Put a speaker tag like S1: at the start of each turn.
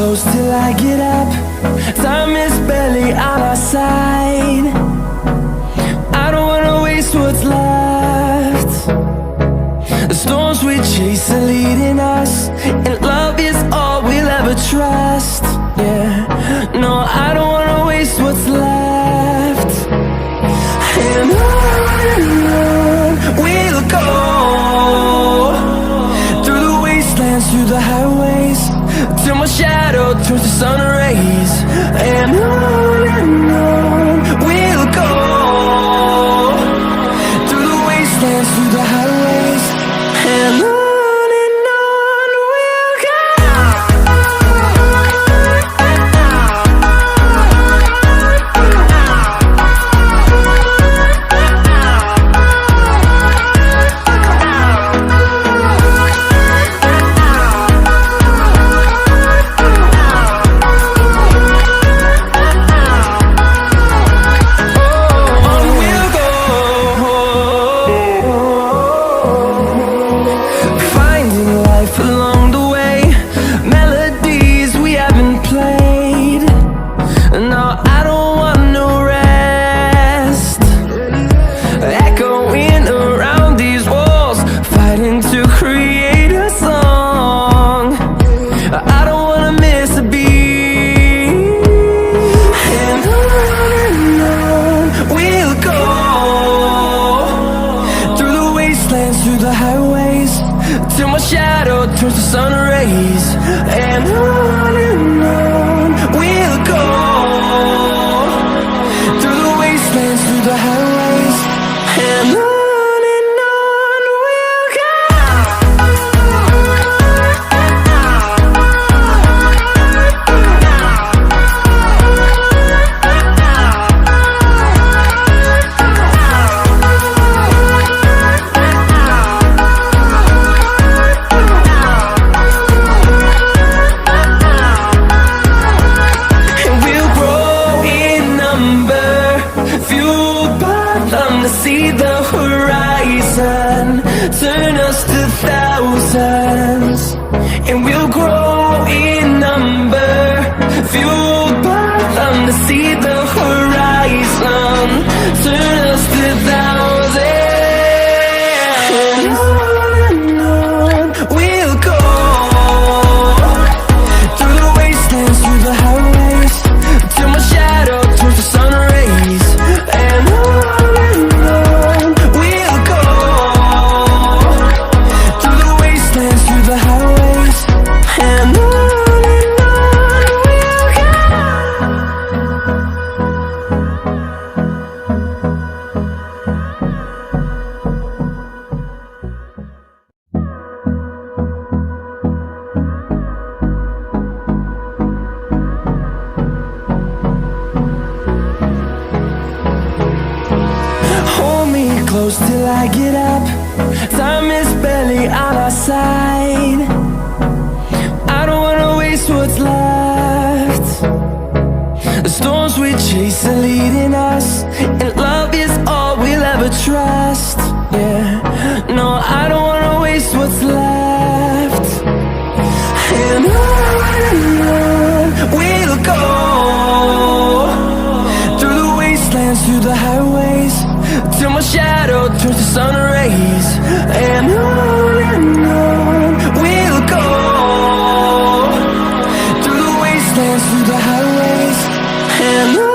S1: close till I get up. Time is barely on our side. I don't wanna waste what's left. The storms we chase are leading us, and love is all we'll ever trust. Yeah, no, I don't wanna waste what's left. And on we'll go, through the wastelands, through the highways, till my shadow turns to sun rays. And on we'll go, through the wastelands, through the highways, and on we'll go. Through the highways, till my shadow turns to sun rays. And on we'll go, through the wastelands, through the highways, and on we'll go. See the horizon, turn us to thousands, and we'll grow in number, fueled by them. To see the horizon, turn us to thousands, and on we'll go, through the wastelands, through the highways, till my shadow turns to sun rays. And close till I get up. Time is barely on our side. I don't wanna waste what's left. The storms we chase are leading us, and love is all we'll ever trust. Yeah, no, I don't wanna waste what's left. And on we'll go, through the wastelands, through the highways, till my shadow turns to sun rays. And on we'll go, through the wastelands, through the highways, and on.